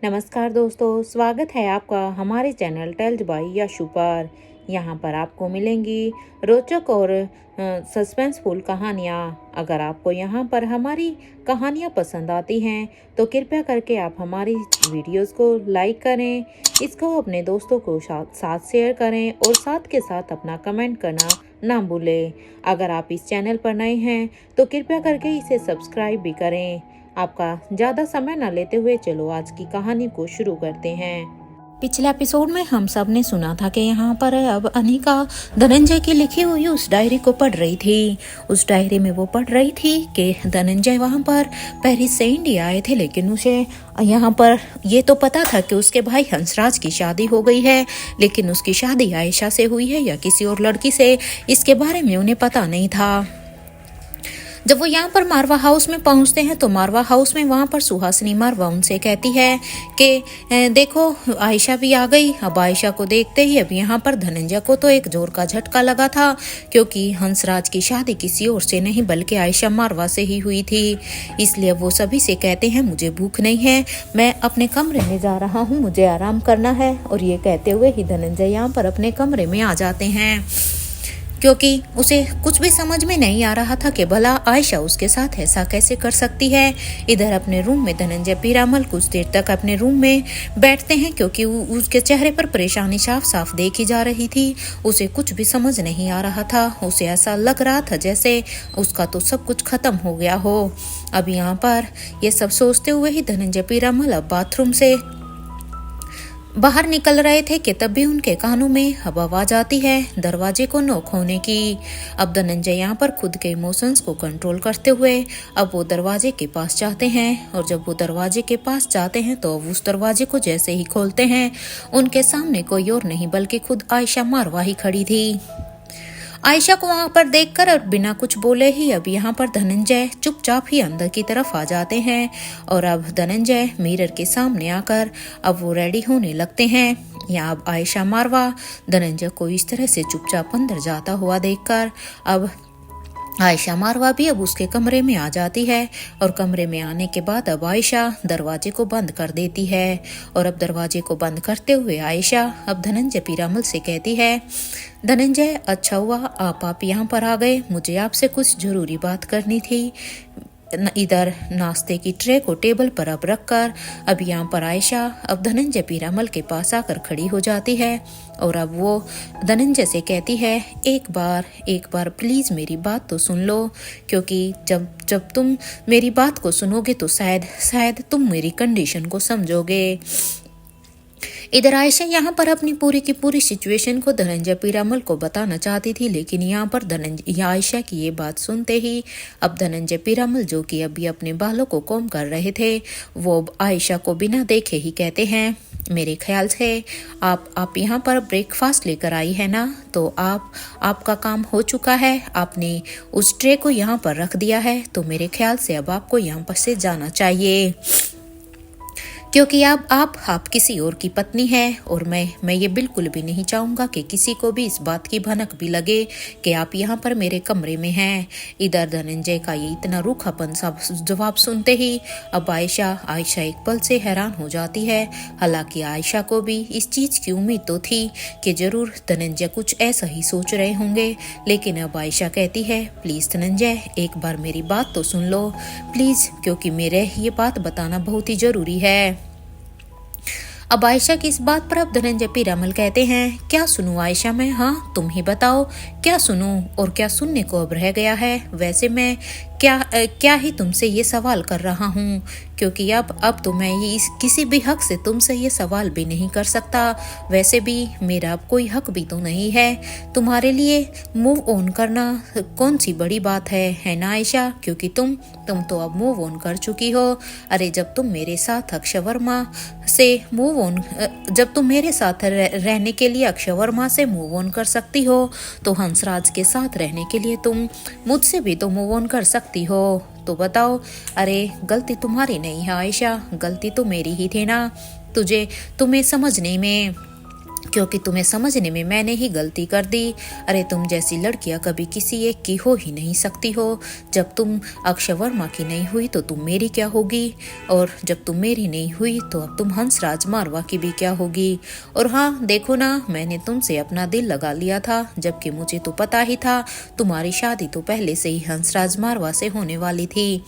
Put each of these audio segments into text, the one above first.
नमस्कार दोस्तों, स्वागत है आपका हमारे चैनल टेल्स बाय यशु पर। यहाँ पर आपको मिलेंगी रोचक और सस्पेंसफुल कहानियाँ। अगर आपको यहाँ पर हमारी कहानियाँ पसंद आती हैं तो कृपया करके आप हमारी वीडियोस को लाइक करें, इसको अपने दोस्तों को साथ शेयर करें और साथ के साथ अपना कमेंट करना ना भूलें। अगर आप इस चैनल पर नए हैं तो कृपया करके इसे सब्सक्राइब भी करें। आपका ज़्यादा समय न लेते हुए चलो आज की कहानी को शुरू करते हैं। पिछले एपिसोड में हम सब ने सुना था कि यहाँ पर अब अनिका धनंजय की लिखी हुई उस डायरी को पढ़ रही थी। उस डायरी में वो पढ़ रही थी कि धनंजय वहाँ पर पेरिस से इंडिया आए थे, लेकिन उसे यहाँ पर ये तो पता था कि उसके भाई हंसराज की शादी हो गई है, लेकिन उसकी शादी आयशा से हुई है या किसी और लड़की से, इसके बारे में उन्हें पता नहीं था। जब वो यहाँ पर मारवा हाउस में पहुँचते हैं तो मारवा हाउस में वहाँ पर सुहासिनी मारवा उनसे कहती है कि देखो आयशा भी आ गई। अब आयशा को देखते ही अब यहाँ पर धनंजय को तो एक जोर का झटका लगा था, क्योंकि हंसराज की शादी किसी और से नहीं बल्कि आयशा मारवा से ही हुई थी। इसलिए वो सभी से कहते हैं मुझे भूख नहीं है, मैं अपने कमरे में जा रहा हूँ, मुझे आराम करना है। और ये कहते हुए ही धनंजय यहाँ पर अपने कमरे में आ जाते हैं, क्योंकि उसे कुछ भी समझ में नहीं आ रहा था कि भला आयशा उसके साथ ऐसा कैसे कर सकती है। इधर अपने रूम में धनंजय पीरामल कुछ देर तक अपने रूम में बैठते हैं, क्योंकि उसके चेहरे पर परेशानी साफ साफ देखी जा रही थी। उसे कुछ भी समझ नहीं आ रहा था। उसे ऐसा लग रहा था जैसे उसका तो सब कुछ खत्म हो गया हो। अब यहाँ पर ये सब सोचते हुए ही धनंजय पीरामल अब बाथरूम से बाहर निकल रहे थे कि तब भी उनके कानों में अब आवाज आती है दरवाजे को नॉक होने की। अब धनंजय यहाँ पर खुद के इमोशंस को कंट्रोल करते हुए अब वो दरवाजे के पास जाते हैं, और जब वो दरवाजे के पास जाते हैं तो अब उस दरवाजे को जैसे ही खोलते हैं उनके सामने कोई और नहीं बल्कि खुद आयशा मारवा ही खड़ी थी। आयशा को वहां पर देखकर और बिना कुछ बोले ही अब यहाँ पर धनंजय चुपचाप ही अंदर की तरफ आ जाते हैं, और अब धनंजय मिरर के सामने आकर अब वो रेडी होने लगते हैं। यहाँ अब आयशा मारवा धनंजय को इस तरह से चुपचाप अंदर जाता हुआ देखकर अब आयशा मारवा भी अब उसके कमरे में आ जाती है, और कमरे में आने के बाद अब आयशा दरवाजे को बंद कर देती है। और अब दरवाजे को बंद करते हुए आयशा अब धनंजय पीरामल से कहती है, धनंजय अच्छा हुआ आप यहाँ पर आ गए, मुझे आपसे कुछ जरूरी बात करनी थी। इधर नाश्ते की ट्रे को टेबल पर अब रखकर अब यहाँ पर आयशा अब धनंजय पीरामल के पास आकर खड़ी हो जाती है, और अब वो धनंजय से कहती है एक बार प्लीज मेरी बात तो सुन लो, क्योंकि जब तुम मेरी बात को सुनोगे तो शायद तुम मेरी कंडीशन को समझोगे। इधर आयशा यहाँ पर अपनी पूरी की पूरी सिचुएशन को धनंजय पीरामल को बताना चाहती थी, लेकिन यहाँ पर आयशा की ये बात सुनते ही अब धनंजय पीरामल जो कि अभी अपने बालों को कोम कर रहे थे वो आयशा को बिना देखे ही कहते हैं, मेरे ख्याल से आप यहाँ पर ब्रेकफास्ट लेकर आई है ना, तो आपका काम हो चुका है, आपने उस ट्रे को यहाँ पर रख दिया है, तो मेरे ख्याल से अब आपको यहाँ पर से जाना चाहिए, क्योंकि अब आप किसी और की पत्नी है। और मैं ये बिल्कुल भी नहीं चाहूँगा कि किसी को भी इस बात की भनक भी लगे कि आप यहाँ पर मेरे कमरे में हैं। इधर धनंजय का ये इतना रूखापन सा जवाब सुनते ही अब आयशा एक पल से हैरान हो जाती है। हालांकि आयशा को भी इस चीज़ की उम्मीद तो थी कि जरूर धनंजय कुछ ऐसा ही सोच रहे होंगे, लेकिन अब आयशा कहती है प्लीज़ धनंजय एक बार मेरी बात तो सुन लो प्लीज़, क्योंकि मेरे ये बात बताना बहुत ही ज़रूरी है। अब आयशा की इस बात पर अब धनंजय पीरामल कहते हैं क्या सुनूं आयशा मैं, हाँ तुम ही बताओ क्या सुनूं, और क्या सुनने को अब रह गया है। वैसे मैं क्या ही तुमसे ये सवाल कर रहा हूँ, क्योंकि अब तो मैं ये किसी भी हक से तुमसे ये सवाल भी नहीं कर सकता। वैसे भी मेरा अब कोई हक भी तो नहीं है। तुम्हारे लिए मूव ऑन करना कौन सी बड़ी बात है ना आयशा, क्योंकि तुम तो अब मूव ऑन कर चुकी हो। अरे जब तुम मेरे साथ अक्षय वर्मा से मूव ऑन जब तुम मेरे साथ रहने के लिए अक्षय वर्मा से मूव ऑन कर सकती हो, तो हंसराज के साथ रहने के लिए तुम मुझसे भी तो मूव ऑन कर सकती हो। तो बताओ, अरे गलती तुम्हारी नहीं है आयशा, गलती तो मेरी ही थी ना तुम्हें समझने में, क्योंकि तुम्हें समझने में मैंने ही गलती कर दी। अरे तुम जैसी लड़कियां कभी किसी एक की हो ही नहीं सकती हो। जब तुम अक्षय वर्मा की नहीं हुई तो तुम मेरी क्या होगी, और जब तुम मेरी नहीं हुई तो अब तुम हंसराज मारवा की भी क्या होगी। और हाँ देखो ना, मैंने तुमसे अपना दिल लगा लिया था, जबकि मुझे तो पता ही था तुम्हारी शादी तो पहले से ही हंसराज मारवा से होने वाली थी।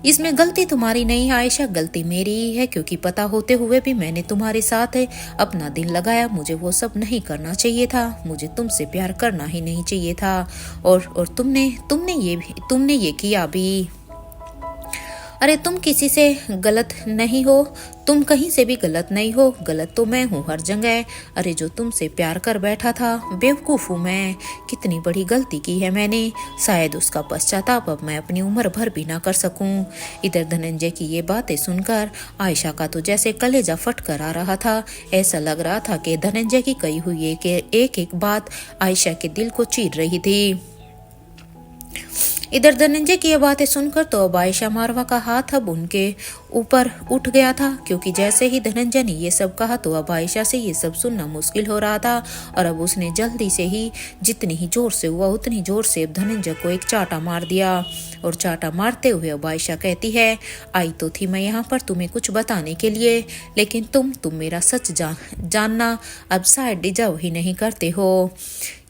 इसमें गलती तुम्हारी नहीं आयशा, गलती मेरी ही है, क्योंकि पता होते हुए भी मैंने तुम्हारे साथ अपना दिल लगाया। मुझे वो सब नहीं करना चाहिए था, मुझे तुमसे प्यार करना ही नहीं चाहिए था। और तुमने ये किया भी। अरे तुम किसी से गलत नहीं हो, तुम कहीं से भी गलत नहीं हो, गलत तो मैं हूँ हर जगह। अरे जो तुमसे प्यार कर बैठा था, बेवकूफ़ हूँ मैं, कितनी बड़ी गलती की है मैंने। शायद उसका पश्चाताप अब मैं अपनी उम्र भर भी ना कर सकूं। इधर धनंजय की ये बातें सुनकर आयशा का तो जैसे कलेजा फट कर आ रहा था। ऐसा लग रहा था कि धनंजय की कही हुई एक एक बात आयशा के दिल को चीर रही थी। इधर धनंजय की ये बातें सुनकर तो अब आयशा मारवा का हाथ अब उनके ऊपर उठ गया था, क्योंकि जैसे ही धनंजय ने ये सब कहा तो अब आयशा से ये सब सुनना मुश्किल हो रहा था। और अब उसने जल्दी से ही, जितनी ही जोर से हुआ उतनी जोर से अब धनंजय को एक चाटा मार दिया। और चाटा मारते हुए अब आयशा कहती है, आई तो थी मैं यहाँ पर तुम्हें कुछ बताने के लिए, लेकिन तुम मेरा सच जानना अब शायद डिजर्व ही नहीं करते हो।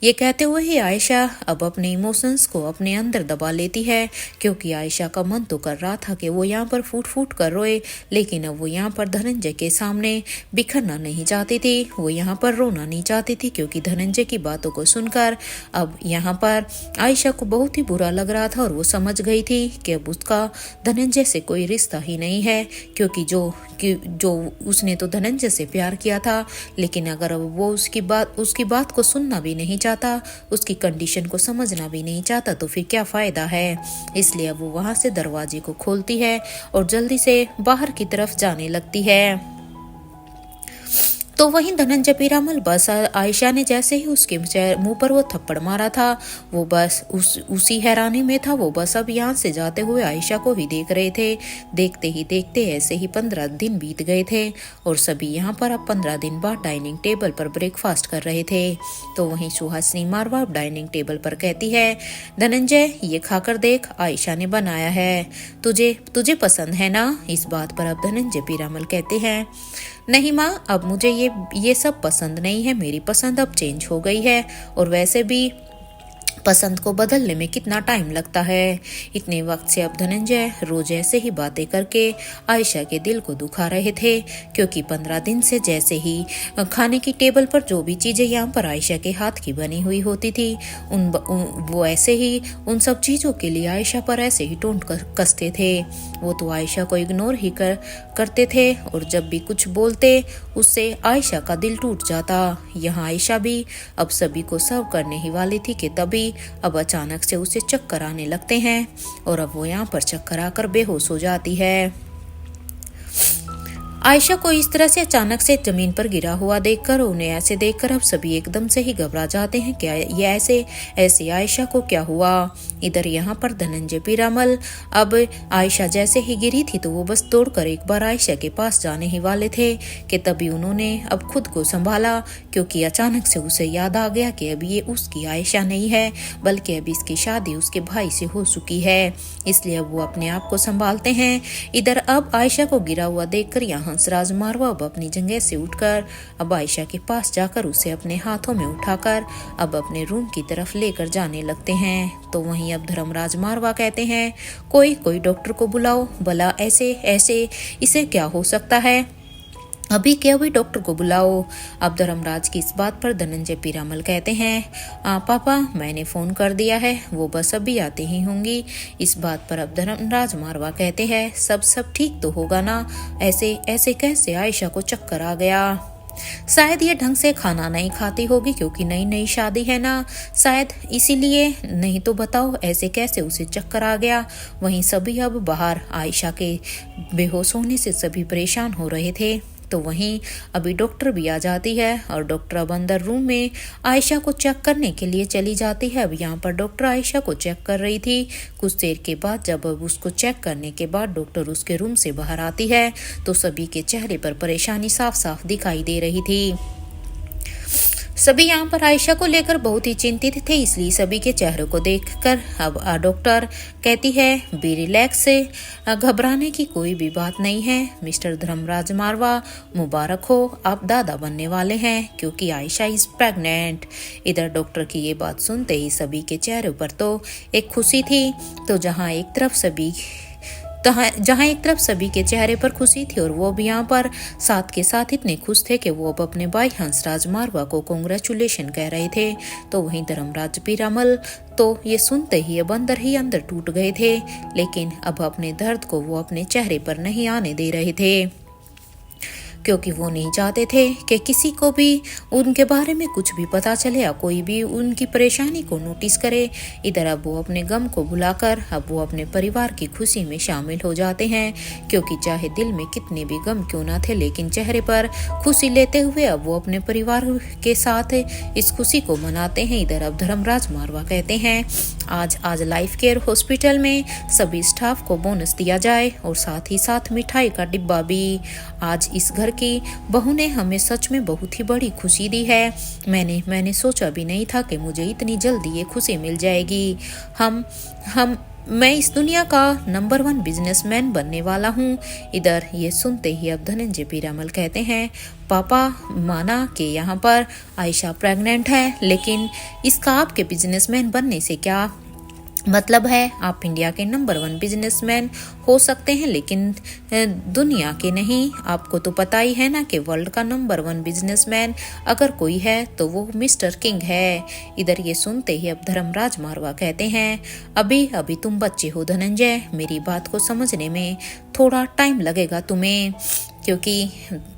ये कहते हुए ही आयशा अब अपने इमोशंस को अपने अंदर दबा लेती है, क्योंकि आयशा का मन तो कर रहा था कि वो यहाँ पर फूट फूट कर रोए, लेकिन अब वो यहाँ पर धनंजय के सामने बिखरना नहीं चाहती थी, वो यहाँ पर रोना नहीं चाहती थी, क्योंकि धनंजय की बातों को सुनकर अब यहाँ पर आयशा को बहुत ही बुरा लग रहा था। और वो समझ गई थी कि अब उसका धनंजय से कोई रिश्ता ही नहीं है, क्योंकि जो उसने तो धनंजय से प्यार किया था, लेकिन अगर वो उसकी बात को सुनना भी नहीं चाहता, उसकी कंडीशन को समझना भी नहीं चाहता, तो फिर क्या फायदा है। इसलिए अब वो वहां से दरवाजे को खोलती है और जल्दी से बाहर की तरफ जाने लगती है। तो वहीं धनंजय पीरामल बस आयशा ने जैसे ही उसके मुंह पर वो थप्पड़ मारा था, वो बस उसी हैरानी में था। वो बस अब यहाँ से जाते हुए आयशा को ही देख रहे थे। देखते ही देखते ऐसे ही 15 दिन बीत गए थे और सभी यहाँ पर अब 15 दिन बाद डाइनिंग टेबल पर ब्रेकफास्ट कर रहे थे। तो वहीं सुहासिनी मारवा डाइनिंग टेबल पर कहती है, धनंजय ये खाकर देख, आयशा ने बनाया है, तुझे पसंद है ना। इस बात पर अब धनंजय पीरामल कहते हैं, नहीं माँ, अब मुझे ये सब पसंद नहीं है, मेरी पसंद अब चेंज हो गई है, और वैसे भी पसंद को बदलने में कितना टाइम लगता है। इतने वक्त से अब धनंजय रोज ऐसे ही बातें करके आयशा के दिल को दुखा रहे थे, क्योंकि 15 दिन से जैसे ही खाने की टेबल पर जो भी चीजें यहाँ पर आयशा के हाथ की बनी हुई होती थी, वो ऐसे ही उन सब चीजों के लिए आयशा पर ऐसे ही टोंट कसते थे। वो तो आयशा को इग्नोर ही करते थे, और जब भी कुछ बोलते उससे आयशा का दिल टूट जाता। यहाँ आयशा भी अब सभी को सर्व करने ही वाली थी कि तभी अब अचानक से उसे चक्कर आने लगते हैं, और अब वो यहाँ पर चक्कर आकर बेहोश हो जाती है। आयशा को इस तरह से अचानक से जमीन पर गिरा हुआ देखकर, उन्हें ऐसे देखकर अब सभी एकदम से ही घबरा जाते हैं। क्या ये ऐसे आयशा को क्या हुआ। इधर यहाँ पर धनंजय पीरामल अब आयशा जैसे ही गिरी थी तो वो बस दौड़कर एक बार आयशा के पास जाने ही वाले थे कि तभी उन्होंने अब खुद को संभाला, क्योंकि अचानक से उसे याद आ गया कि अब ये उसकी आयशा नहीं है, बल्कि अब इसकी शादी उसके भाई से हो चुकी है। इसलिए अब वो अपने आप को संभालते हैं। इधर अब आयशा को गिरा हुआ देखकर यहाँ हंसराज मारवा अब अपनी जगह से उठकर अब आयशा के पास जाकर उसे अपने हाथों में उठाकर अब अपने रूम की तरफ लेकर जाने लगते हैं। तो वहीं अब धर्मराज मारवा कहते हैं, कोई डॉक्टर को बुलाओ, भला ऐसे इसे क्या हो सकता है, अभी डॉक्टर को बुलाओ। अब धर्मराज की इस बात पर धनंजय पीरामल कहते हैं, पापा मैंने फोन कर दिया है, वो बस अभी आते ही होंगी। इस बात पर अब धर्मराज मारवा कहते हैं, सब ठीक तो होगा ना, ऐसे कैसे आयशा को चक्कर आ गया। शायद ये ढंग से खाना नहीं खाती होगी, क्योंकि नई शादी है ना, शायद इसीलिए, नहीं तो बताओ ऐसे कैसे उसे चक्कर आ गया। वहीं सभी अब बाहर आयशा के बेहोश होने से सभी परेशान हो रहे थे। तो वहीं अभी डॉक्टर भी आ जाती है, और डॉक्टर अब अंदर रूम में आयशा को चेक करने के लिए चली जाती है। अब यहाँ पर डॉक्टर आयशा को चेक कर रही थी। कुछ देर के बाद जब अब उसको चेक करने के बाद डॉक्टर उसके रूम से बाहर आती है, तो सभी के चेहरे पर परेशानी साफ साफ दिखाई दे रही थी। सभी यहाँ पर आयशा को लेकर बहुत ही चिंतित थे, इसलिए सभी के चेहरों को देखकर अब डॉक्टर कहती है बी रिलैक्स, घबराने की कोई भी बात नहीं है। मिस्टर धर्मराज मारवा, मुबारक हो, आप दादा बनने वाले हैं क्योंकि आयशा इज प्रेग्नेंट। इधर डॉक्टर की ये बात सुनते ही सभी के चेहरों पर तो एक खुशी थी, तो जहाँ एक तरफ सभी के चेहरे पर खुशी थी और वो भी यहाँ पर साथ के साथ इतने खुश थे कि वो अब अपने भाई हंसराज मारवा को कांग्रेचुलेशन कह रहे थे, तो वहीं धर्मराज पीरामल तो ये सुनते ही अब अंदर ही अंदर टूट गए थे, लेकिन अब अपने दर्द को वो अपने चेहरे पर नहीं आने दे रहे थे क्योंकि वो नहीं चाहते थे कि किसी को भी उनके बारे में कुछ भी पता चले या कोई भी उनकी परेशानी को नोटिस करे। इधर अब वो अपने गम को भुलाकर अब वो अपने परिवार की खुशी में शामिल हो जाते हैं, क्योंकि चाहे दिल में कितने भी गम क्यों ना थे, लेकिन चेहरे पर खुशी लेते हुए अब वो अपने परिवार के साथ इस खुशी को मनाते हैं। इधर अब धर्मराज मारवा कहते हैं आज लाइफ केयर हॉस्पिटल में सभी स्टाफ को बोनस दिया जाए और साथ ही साथ मिठाई का डिब्बा भी। आज इस घर की बहू ने हमें सच में बहुत ही बड़ी खुशी दी है। मैंने सोचा भी नहीं था कि मुझे इतनी जल्दी ये खुशी मिल जाएगी। मैं इस दुनिया का नंबर 1 बिजनेसमैन बनने वाला हूँ। इधर ये सुनते ही अब धनंजय पीरामल कहते हैं पापा माना कि यहाँ पर आयशा प्रेग्नेंट है, लेकिन इसका आपके बिजनेसमैन बनने से क्या मतलब है? आप इंडिया के नंबर 1 बिजनेसमैन हो सकते हैं लेकिन दुनिया के नहीं। आपको तो पता ही है ना कि वर्ल्ड का नंबर 1 बिजनेसमैन अगर कोई है तो वो मिस्टर किंग है। इधर ये सुनते ही अब धर्मराज मारवा कहते हैं अभी तुम बच्चे हो धनंजय, मेरी बात को समझने में थोड़ा टाइम लगेगा तुम्हें, क्योंकि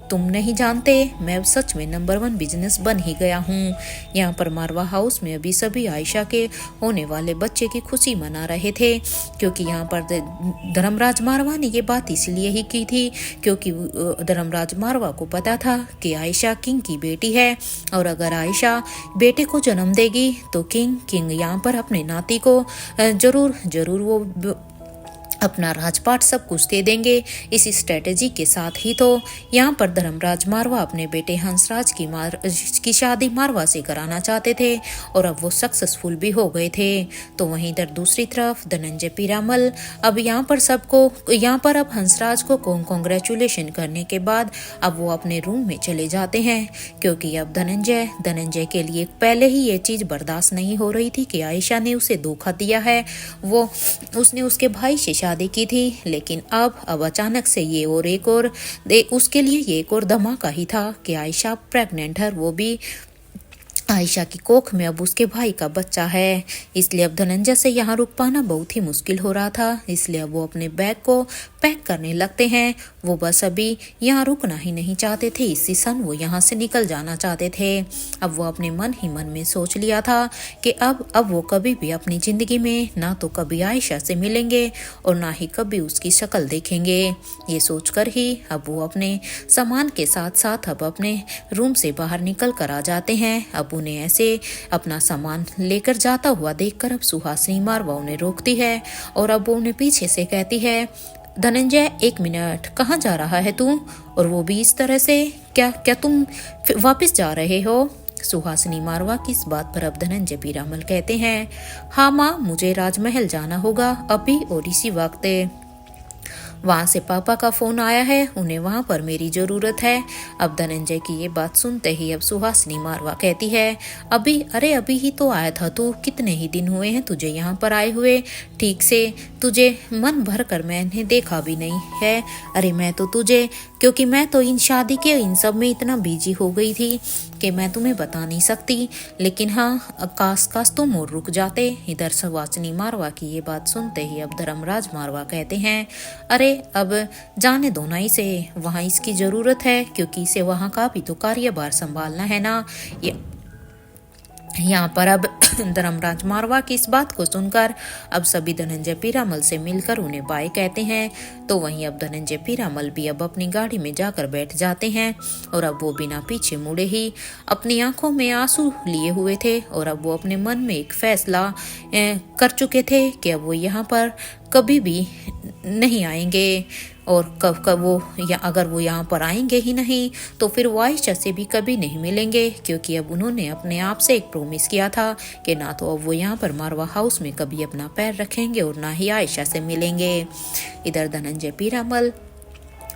तुम नहीं जानते मैं अब सच में नंबर 1 बिजनेस बन ही गया हूँ। यहाँ पर मारवा हाउस में अभी सभी आयशा के होने वाले बच्चे की खुशी मना रहे थे, क्योंकि यहाँ पर धर्मराज मारवा ने ये बात इसलिए ही की थी क्योंकि धर्मराज मारवा को पता था कि आयशा किंग की बेटी है, और अगर आयशा बेटे को जन्म देगी तो किंग यहाँ पर अपने नाती को जरूर वो अपना राजपाट सब कुछ दे देंगे। इस स्ट्रेटेजी के साथ ही तो यहाँ पर धर्मराज मारवा अपने बेटे हंसराज की शादी मारवा से कराना चाहते थे और अब वो सक्सेसफुल भी हो गए थे। तो वहीं इधर दूसरी तरफ धनंजय पीरामल अब यहाँ पर अब हंसराज को कांग्रेचुलेशन करने के बाद अब वो अपने रूम में चले जाते हैं, क्योंकि अब धनंजय के लिए पहले ही ये चीज बर्दाश्त नहीं हो रही थी कि आयशा ने उसे धोखा दिया है। उसने उसके भाई से शादी की थी, लेकिन अब अचानक से उसके लिए ये एक और धमाका ही था कि आयशा प्रेग्नेंट है, वो भी आयशा की कोख में अब उसके भाई का बच्चा है। इसलिए अब धनंजय से यहाँ रुक पाना बहुत ही मुश्किल हो रहा था, इसलिए अब वो अपने बैग को पैक करने लगते हैं। वो बस अभी यहाँ रुकना ही नहीं चाहते थे, इसी सन वो यहाँ से निकल जाना चाहते थे। अब वो अपने मन ही मन में सोच लिया था कि अब वो कभी भी अपनी जिंदगी में ना तो कभी आयशा से मिलेंगे और ना ही कभी उसकी शक्ल देखेंगे। ये सोचकर ही अब वो अपने सामान के साथ साथ अब अपने रूम से बाहर निकल कर आ जाते हैं। अब उन्हें ऐसे अपना सामान लेकर जाता हुआ देखकर अब सुहासिनी मारवा उन्हें रोकती है और अब वो उन्हें पीछे से कहती है धनंजय 1 मिनट, कहाँ जा रहा है तू? और वो भी इस तरह से, क्या तुम वापस जा रहे हो? सुहासिनी मारवा की इस बात पर अब धनंजय पीरामल कहते हैं हाँ माँ, मुझे राजमहल जाना होगा अभी और इसी वक्त। वहाँ से पापा का फोन आया है, उन्हें वहाँ पर मेरी जरूरत है। अब धनंजय की ये बात सुनते ही अब सुहासिनी मारवा कहती है अभी ही तो आया था तू, कितने ही दिन हुए हैं तुझे यहाँ पर आए हुए, ठीक से तुझे मन भर कर मैंने देखा भी नहीं है। अरे मैं तो तुझे, क्योंकि मैं तो इन शादी के इन सब में इतना बिजी हो गई थी कि मैं तुम्हें बता नहीं सकती, लेकिन हाँ काश तुम और रुक जाते। इधर सुहासिनी मारवा की ये बात सुनते ही अब धर्मराज मारवा कहते हैं अरे अब जाने दो ना इसे, वहाँ इसकी जरूरत है क्योंकि इसे वहाँ का भी तो कार्यभार संभालना है ना। यहाँ पर अब धर्मराज मारवा की इस बात को सुनकर अब सभी धनंजय पीरामल से मिलकर उन्हें बाय कहते हैं। तो वहीं अब धनंजय पीरामल भी अब अपनी गाड़ी में जाकर बैठ जाते हैं और अब वो बिना पीछे मुड़े ही अपनी आंखों में आंसू लिए हुए थे और अब वो अपने मन में एक फैसला कर चुके थे कि अब वो यहाँ पर कभी भी नहीं आएंगे और कब कब वो या अगर वो यहाँ पर आएंगे ही नहीं तो फिर वो आयशा से भी कभी नहीं मिलेंगे, क्योंकि अब उन्होंने अपने आप से एक प्रॉमिस किया था कि ना तो अब वो यहाँ पर मारवा हाउस में कभी अपना पैर रखेंगे और ना ही आयशा से मिलेंगे। इधर धनंजय पीरामल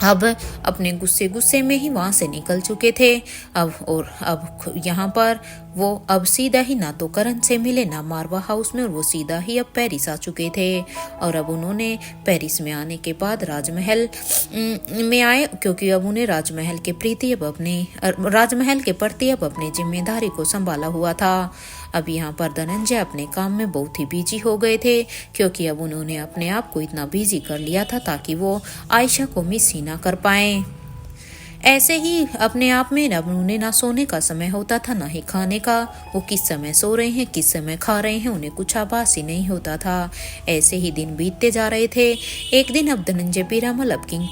अब अपने गुस्से गुस्से में ही वहाँ से निकल चुके थे। अब यहाँ पर वो अब सीधा ही ना तो करण से मिले ना मारवा हाउस में, और वो सीधा ही अब पेरिस आ चुके थे। और अब उन्होंने पेरिस में आने के बाद राजमहल में आए, क्योंकि अब उन्हें राजमहल के प्रति अब अपनी जिम्मेदारी को संभाला हुआ था। अब यहाँ पर धनंजय अपने काम में बहुत ही बिजी हो गए थे, क्योंकि अब उन्होंने अपने आप को इतना बिजी कर लिया था ताकि वो आयशा को मिस ही ना कर पाए। ऐसे ही अपने आप में अब उन्हें ना सोने का समय होता था ना ही खाने का। वो किस समय सो रहे हैं किस समय खा रहे हैं उन्हें कुछ आभास ही नहीं होता था। ऐसे ही दिन बीतते जा रहे थे। एक दिन अब धनंजय पीरामल अब किंग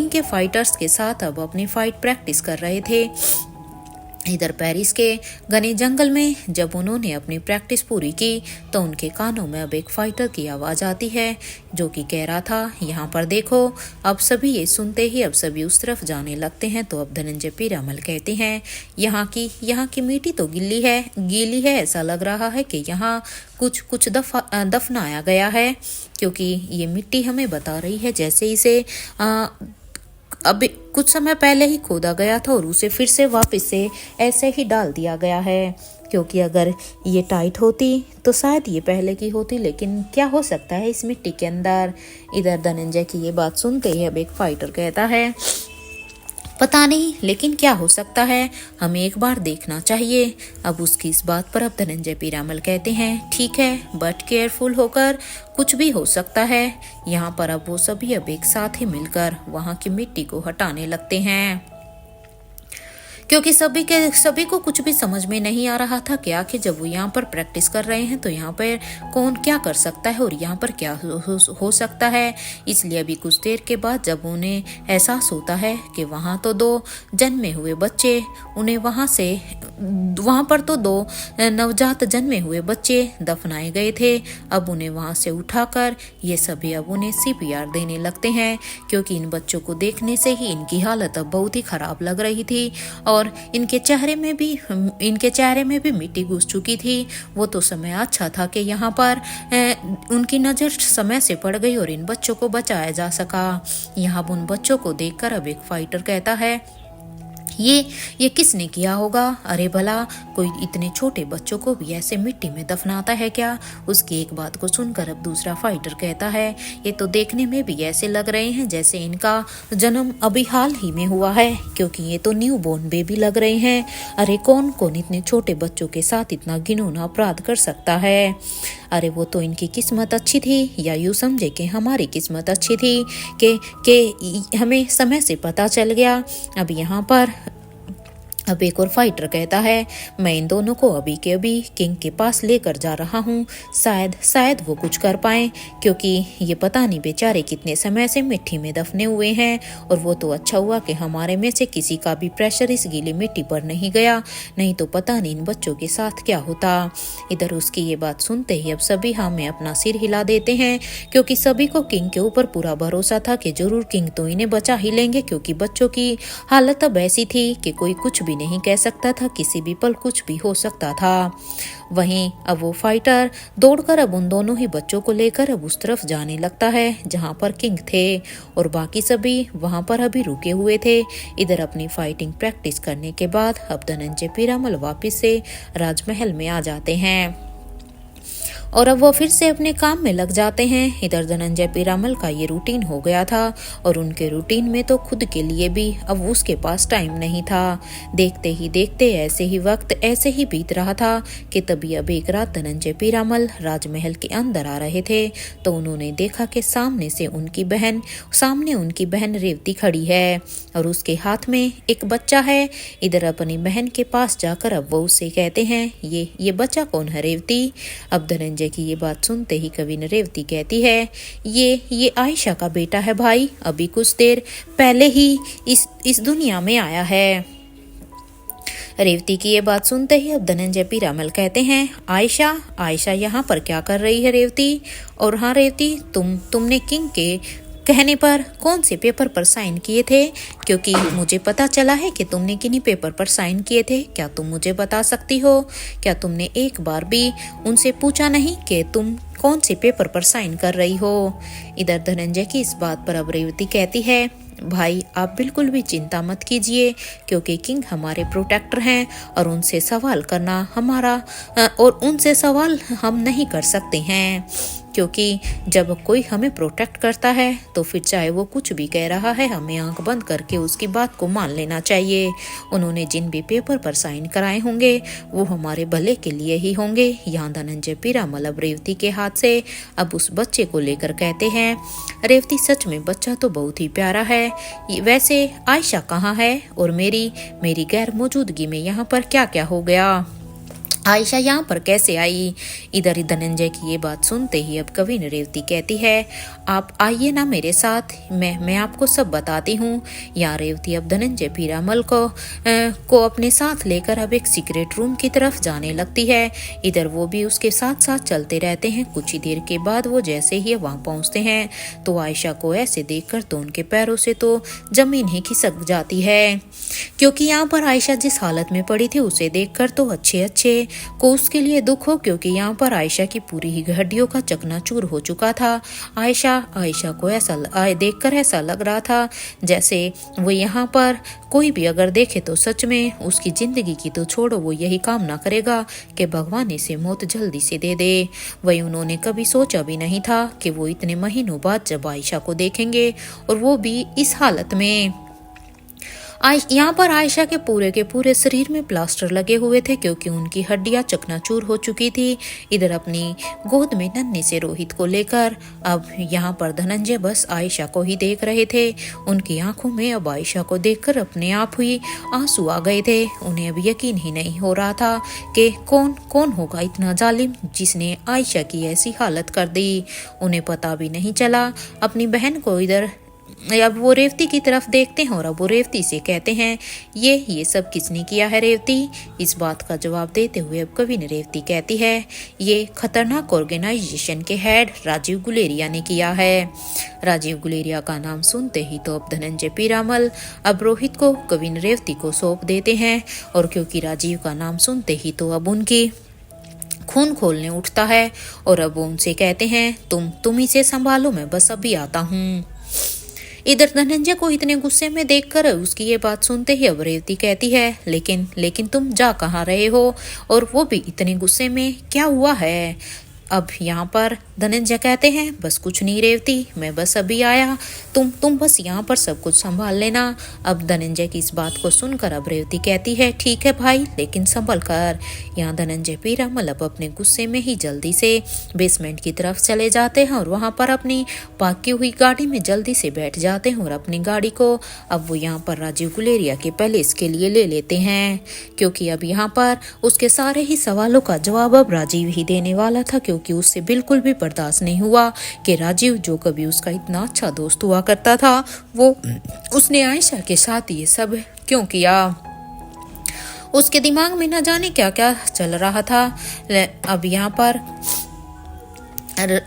के फाइटर्स के साथ अब अपनी फाइट प्रैक्टिस कर रहे थे। इधर पेरिस के घने जंगल में जब उन्होंने अपनी प्रैक्टिस पूरी की तो उनके कानों में अब एक फाइटर की आवाज़ आती है, जो कि कह रहा था यहाँ पर देखो। अब सभी ये सुनते ही अब सभी उस तरफ जाने लगते हैं। तो अब धनंजय पीरामल कहते हैं यहाँ की मिट्टी तो गीली है, ऐसा लग रहा है कि यहाँ कुछ दफनाया गया है, क्योंकि ये मिट्टी हमें बता रही है जैसे इसे अब कुछ समय पहले ही खोदा गया था और उसे फिर से वापस से ऐसे ही डाल दिया गया है। क्योंकि अगर ये टाइट होती तो शायद ये पहले की होती, लेकिन क्या हो सकता है इस मिट्टी के अंदर। इधर धनंजय की ये बात सुनते ही अब एक फाइटर कहता है पता नहीं, लेकिन क्या हो सकता है, हमें एक बार देखना चाहिए। अब उसकी इस बात पर अब धनंजय पीरामल कहते हैं ठीक है, बट केयरफुल होकर, कुछ भी हो सकता है। यहाँ पर अब वो सभी अब एक साथ ही मिलकर वहाँ की मिट्टी को हटाने लगते हैं, क्योंकि सभी को कुछ भी समझ में नहीं आ रहा था कि आखिर जब वो यहाँ पर प्रैक्टिस कर रहे हैं तो यहाँ पर कौन क्या कर सकता है और यहाँ पर क्या हो सकता है। इसलिए अभी कुछ देर के बाद जब उन्हें एहसास होता है कि वहाँ तो 2 जन्मे हुए बच्चे उन्हें वहाँ पर तो 2 नवजात जन्मे हुए बच्चे दफनाए गए थे। अब उन्हें वहाँ से उठाकर ये सभी अब उन्हें CPR देने लगते हैं, क्योंकि इन बच्चों को देखने से ही इनकी हालत अब बहुत ही खराब लग रही थी और इनके चेहरे में भी मिट्टी घुस चुकी थी। वो तो समय अच्छा था कि यहाँ पर उनकी नज़र समय से पड़ गई और इन बच्चों को बचाया जा सका। यहाँ उन बच्चों को देखकर अब एक फाइटर कहता है ये किसने किया होगा? अरे भला कोई इतने छोटे बच्चों को भी ऐसे मिट्टी में दफनाता है क्या? उसकी एक बात को सुनकर अब दूसरा फाइटर कहता है ये तो देखने में भी ऐसे लग रहे हैं जैसे इनका जन्म अभी हाल ही में हुआ है, क्योंकि ये तो न्यू बोर्न बेबी लग रहे हैं। अरे कौन इतने छोटे बच्चों के साथ इतना घिनौना अपराध कर सकता है? अरे वो तो इनकी किस्मत अच्छी थी, या यूँ समझे कि हमारी किस्मत अच्छी थी कि हमें समय से पता चल गया। अब यहाँ पर अब एक और फाइटर कहता है मैं इन दोनों को अभी के अभी किंग के पास लेकर जा रहा हूँ, शायद वो कुछ कर पाए, क्योंकि ये पता नहीं बेचारे कितने समय से मिट्टी में दफने हुए हैं। और वो तो अच्छा हुआ कि हमारे में से किसी का भी प्रेशर इस गीली मिट्टी पर नहीं गया, नहीं तो पता नहीं इन बच्चों के साथ क्या होता। इधर उसकी ये बात सुनते ही अब सभी में अपना सिर हिला देते हैं, क्योंकि सभी को किंग के ऊपर पूरा भरोसा था कि जरूर किंग तो इन्हें बचा ही लेंगे, क्योंकि बच्चों की हालत अब ऐसी थी कि कोई कुछ भी नहीं कह सकता था, किसी भी पल कुछ भी हो सकता था। वहीं अब वो फाइटर दौड़कर अब उन दोनों ही बच्चों को लेकर अब उस तरफ जाने लगता है जहां पर किंग थे, और बाकी सभी वहां पर अभी रुके हुए थे। इधर अपनी फाइटिंग प्रैक्टिस करने के बाद अब धनंजय पीरामल वापस से राजमहल में आ जाते हैं और अब वो फिर से अपने काम में लग जाते हैं। इधर धनंजय पीरामल का ये रूटीन हो गया था और उनके रूटीन में तो खुद के लिए भी अब उसके पास टाइम नहीं था। देखते ही देखते ऐसे ही वक्त ऐसे ही बीत रहा था कि तभी अब एक रात धनंजय पीरामल राजमहल के अंदर आ रहे थे तो उन्होंने देखा कि सामने उनकी बहन रेवती खड़ी है और उसके हाथ में एक बच्चा है। इधर अपनी बहन के पास जाकर अब वो उससे कहते हैं ये बच्चा कौन है रेवती? अब धनंजय की ये बात सुनते ही कविन रेवती कहती है ये आयशा का बेटा है भाई, अभी कुछ देर पहले ही इस दुनिया में आया है। रेवती की ये बात सुनते ही अब धनंजय पीरामल कहते हैं आयशा यहाँ पर क्या कर रही है रेवती? और हाँ रेवती, तुमने किंग के कहने पर कौन से पेपर पर साइन किए थे, क्योंकि मुझे पता चला है कि तुमने किन्हीं पेपर पर साइन किए थे। क्या तुम मुझे बता सकती हो? क्या तुमने एक बार भी उनसे पूछा नहीं कि तुम कौन से पेपर पर साइन कर रही हो? इधर धनंजय की इस बात पर अब रेवती कहती है, भाई आप बिल्कुल भी चिंता मत कीजिए, क्योंकि किंग हमारे प्रोटेक्टर हैं और उनसे सवाल करना और उनसे सवाल हम नहीं कर सकते हैं, क्योंकि जब कोई हमें प्रोटेक्ट करता है तो फिर चाहे वो कुछ भी कह रहा है हमें आंख बंद करके उसकी बात को मान लेना चाहिए। उन्होंने जिन भी पेपर पर साइन कराए होंगे वो हमारे भले के लिए ही होंगे। यहाँ धनंजय पीरामल अब रेवती के हाथ से अब उस बच्चे को लेकर कहते हैं, रेवती सच में बच्चा तो बहुत ही प्यारा है। वैसे आयशा कहाँ है और मेरी गैर मौजूदगी में यहाँ पर क्या क्या हो गया? आयशा यहाँ पर कैसे आई? इधर ही धनंजय की ये बात सुनते ही अब कविन रेवती कहती है, आप आइए ना मेरे साथ, मैं आपको सब बताती हूँ। यहाँ रेवती अब धनंजय पीरामल को अपने साथ लेकर अब एक सीक्रेट रूम की तरफ जाने लगती है। इधर वो भी उसके साथ साथ चलते रहते हैं। कुछ ही देर के बाद वो जैसे ही वहाँ पहुँचते हैं तो आयशा को ऐसे देखकर तो उनके पैरों से तो जमीन ही खिसक जाती है, क्योंकि यहाँ पर आयशा जिस हालत में पड़ी थी उसे देखकर तो अच्छे को उसके लिए दुख हो, क्योंकि यहाँ पर आयशा की पूरी ही हड्डियों का चकनाचूर हो चुका था। आयशा को ऐसा देखकर ऐसा लग रहा था जैसे वो यहाँ पर कोई भी अगर देखे तो सच में उसकी जिंदगी की तो छोड़ो, वो यही कामना करेगा कि भगवान इसे मौत जल्दी से दे दे। वही उन्होंने कभी सोचा भी नहीं था कि वो इतने महीनों बाद जब आयशा को देखेंगे और वो भी इस हालत में। यहाँ पर आयशा के पूरे शरीर में प्लास्टर लगे हुए थे, क्योंकि उनकी हड्डियां चकनाचूर हो चुकी थी। इधर अपनी गोद में नन्हे से रोहित को लेकर अब यहाँ पर धनंजय बस आयशा को ही देख रहे थे। उनकी आंखों में अब आयशा को देखकर अपने आप ही आंसू आ गए थे। उन्हें अब यकीन ही नहीं हो रहा था कि कौन होगा इतना जालिम जिसने आयशा की ऐसी हालत कर दी। उन्हें पता भी नहीं चला। अपनी बहन को इधर अब वो रेवती की तरफ देखते हैं और अब वो रेवती से कहते हैं, ये सब किसने किया है रेवती? इस बात का जवाब देते हुए अब कवि ने रेवती कहती है, ये खतरनाक ऑर्गेनाइजेशन के हेड राजीव गुलेरिया ने किया है। राजीव गुलेरिया का नाम सुनते ही तो अब धनंजय पीरामल अब रोहित को कवि ने रेवती को सौंप देते हैं, और क्योंकि राजीव का नाम सुनते ही तो अब उनकी खून खोलने उठता है और अब वो उनसे कहते हैं, तुम इसे संभालो, मैं बस अभी आता हूँ। इधर धनंजय को इतने गुस्से में देखकर उसकी ये बात सुनते ही अब रेवती कहती है, लेकिन तुम जा कहाँ रहे हो, और वो भी इतने गुस्से में? क्या हुआ है? अब यहाँ पर धनंजय कहते हैं, बस कुछ नहीं रेवती, मैं बस अभी आया, तुम बस यहाँ पर सब कुछ संभाल लेना। अब धनंजय की इस बात को सुनकर अब रेवती कहती है, ठीक है भाई, लेकिन संभल कर। यहाँ धनंजय पीरामल अब अपने गुस्से में ही जल्दी से बेसमेंट की तरफ चले जाते हैं और वहाँ पर अपनी पार्क की हुई गाड़ी में जल्दी से बैठ जाते हैं और अपनी गाड़ी को अब वो यहाँ पर राजीव गुलेरिया के पैलेस के लिए ले लेते हैं, क्योंकि अब यहाँ पर उसके सारे ही सवालों का जवाब अब राजीव ही देने वाला था, क्योंकि उससे बिल्कुल भी बर्दाश्त नहीं हुआ कि राजीव जो कभी उसका इतना अच्छा दोस्त हुआ करता था, वो उसने आयशा के साथ ये सब क्यों किया। उसके दिमाग में न जाने क्या क्या चल रहा था। अब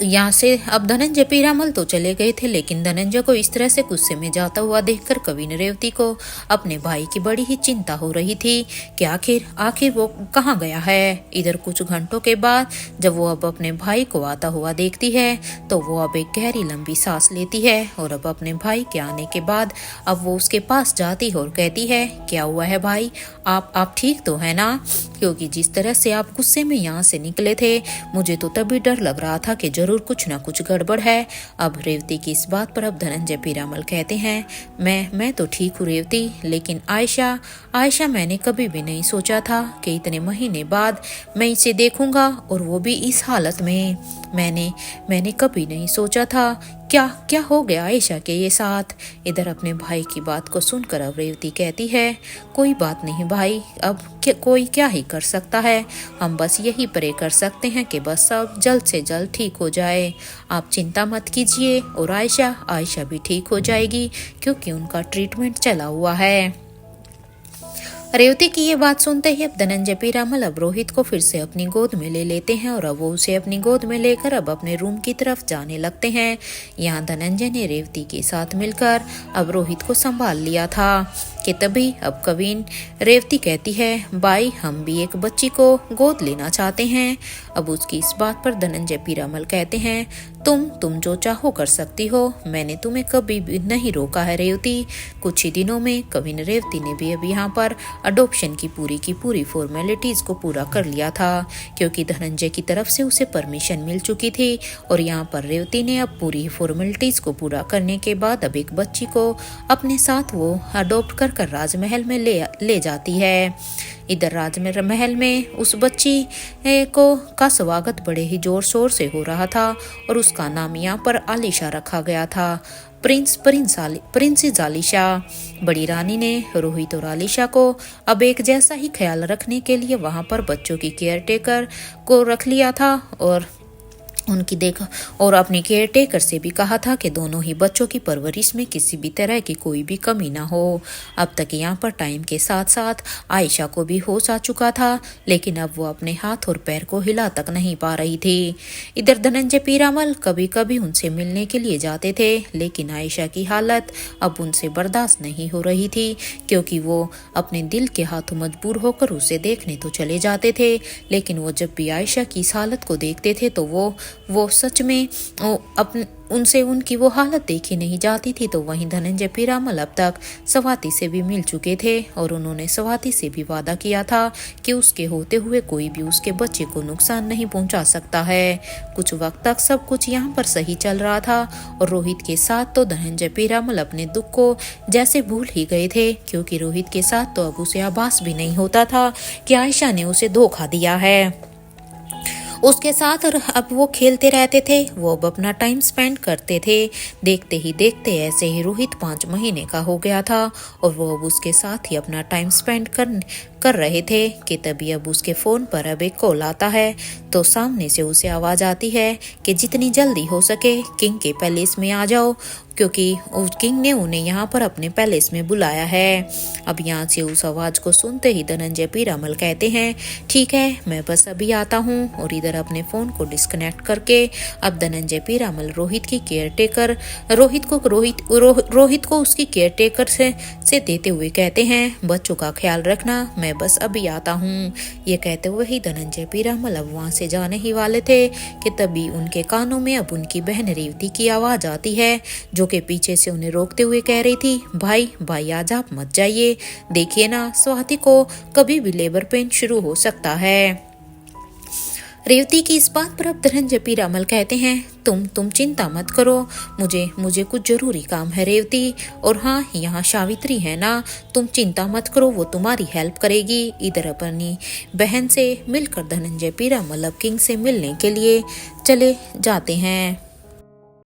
यहाँ से अब धनंजय पीरामल तो चले गए थे, लेकिन धनंजय को इस तरह से गुस्से में जाता हुआ देखकर कवि ने रेवती को अपने भाई की बड़ी ही चिंता हो रही थी कि आखिर वो कहाँ गया है। इधर कुछ घंटों के बाद जब वो अब अपने भाई को आता हुआ देखती है तो वो अब एक गहरी लंबी सांस लेती है और अब अपने भाई के आने के बाद अब वो उसके पास जाती है और कहती है, क्या हुआ है भाई, आप ठीक तो है ना? क्योंकि जिस तरह से आप गुस्से में यहाँ से निकले थे, मुझे तो तभी डर लग रहा था कि जरूर कुछ ना कुछ गड़बड़ है। अब रेवती की इस बात पर अब धनंजय पीरामल कहते हैं, मैं तो ठीक हूँ रेवती, लेकिन आयशा मैंने कभी भी नहीं सोचा था कि इतने महीने बाद मैं इसे देखूंगा, और वो भी इस हालत में। मैंने कभी नहीं सोचा था। क्या हो गया आयशा के ये साथ? इधर अपने भाई की बात को सुनकर अब रेवती कहती है, कोई बात नहीं भाई, अब कोई क्या ही कर सकता है, हम बस यही प्रे कर सकते हैं कि बस सब जल्द से जल्द ठीक हो जाए। आप चिंता मत कीजिए, और आयशा भी ठीक हो जाएगी, क्योंकि उनका ट्रीटमेंट चला हुआ है। रेवती की ये बात सुनते ही अब धनंजय पीरामल अब रोहित को फिर से अपनी गोद में ले लेते हैं और अब वो उसे अपनी गोद में लेकर अब अपने रूम की तरफ जाने लगते हैं। यहाँ धनंजय ने रेवती के साथ मिलकर अब रोहित को संभाल लिया था कि तभी अब कविन रेवती कहती है, भाई हम भी एक बच्ची को गोद लेना चाहते हैं। अब उसकी इस बात पर धनंजय पीरामल कहते हैं, तुम जो चाहो कर सकती हो, मैंने तुम्हें कभी भी नहीं रोका है रेवती। कुछ ही दिनों में कविन रेवती ने भी अब यहाँ पर अडॉप्शन की पूरी फॉर्मेलिटीज को पूरा कर लिया था, क्योंकि धनंजय की तरफ से उसे परमिशन मिल चुकी थी। और यहाँ पर रेवती ने अब पूरी फॉर्मेलिटीज को पूरा करने के बाद अब एक बच्ची को अपने साथ वो अडॉप्ट कर राजमहल में ले जाती है। इधर राजमहल में उस बच्ची का स्वागत बड़े ही जोर शोर से हो रहा था और उसका नाम यहाँ पर आलिशा रखा गया था। प्रिंसेस आलिशा। बड़ी रानी ने रोहित और आलिशा को अब एक जैसा ही ख्याल रखने के लिए वहां पर बच्चों की केयर टेकर को रख लिया था और उनकी और अपनी केयर टेकर से भी कहा था कि दोनों ही बच्चों की परवरिश में किसी भी तरह की कोई भी कमी ना हो। अब तक यहाँ पर टाइम के साथ साथ आयशा को भी होश आ चुका था, लेकिन अब वो अपने हाथ और पैर को हिला तक नहीं पा रही थी। इधर धनंजय पीरामल कभी कभी उनसे मिलने के लिए जाते थे, लेकिन आयशा की हालत अब उनसे बर्दाश्त नहीं हो रही थी, क्योंकि वो अपने दिल के हाथों मजबूर होकर उसे देखने तो चले जाते थे, लेकिन वो जब भी आयशा की इस हालत को देखते थे तो वो सच में उनसे उनकी वो हालत देखी नहीं जाती थी। तो वहीं धनंजय पीरामल अब तक स्वाति से भी मिल चुके थे और उन्होंने स्वाति से भी वादा किया था कि उसके होते हुए कोई भी उसके बच्चे को नुकसान नहीं पहुंचा सकता है। कुछ वक्त तक सब कुछ यहाँ पर सही चल रहा था और रोहित के साथ तो धनंजय पीरामल अपने दुख को जैसे भूल ही गए थे, क्योंकि रोहित के साथ तो अब उसे आभास भी नहीं होता था कि आयशा ने उसे धोखा दिया है। उसके साथ और अब वो खेलते रहते थे, वो अब अपना टाइम स्पेंड करते थे। देखते ही देखते ऐसे ही रोहित 5 महीने का हो गया था और वो अब उसके साथ ही अपना टाइम स्पेंड कर रहे थे कि तभी अब उसके फ़ोन पर अब एक कॉल आता है। तो सामने से उसे आवाज़ आती है कि जितनी जल्दी हो सके किंग के पैलेस में आ जाओ, क्योंकि उस किंग ने उन्हें यहाँ पर अपने पैलेस में बुलाया है। अब यहाँ से उस आवाज़ को सुनते ही धनंजय पीरामल कहते हैं, ठीक है मैं बस अभी आता हूँ। और इधर अपने फ़ोन को डिस्कनेक्ट करके अब धनंजय पीरामल रोहित की केयर टेकर रोहित को उसकी केयर टेकर से देते हुए कहते हैं, बच्चों का ख्याल रखना, मैं बस अभी आता हूँ। ये कहते हुए ही धनंजय पीरामल अब वहाँ से जाने ही वाले थे कि तभी उनके कानों में अब उनकी बहन रेवती की आवाज़ आती है, जो कि पीछे से उन्हें रोकते हुए कह रही थी, भाई आज आप मत जाइए, देखिए ना स्वाति को कभी भी लेबर पेन शुरू हो सकता है। रेवती की इस बात पर अब धनंजय पीरामल कहते हैं, तुम चिंता मत करो, मुझे कुछ जरूरी काम है रेवती, और हाँ यहाँ सावित्री है ना, तुम चिंता मत करो, वो तुम्हारी हेल्प करेगी। इधर अपनी बहन से मिलकर धनंजय पीरामल अब किंग से मिलने के लिए चले जाते हैं।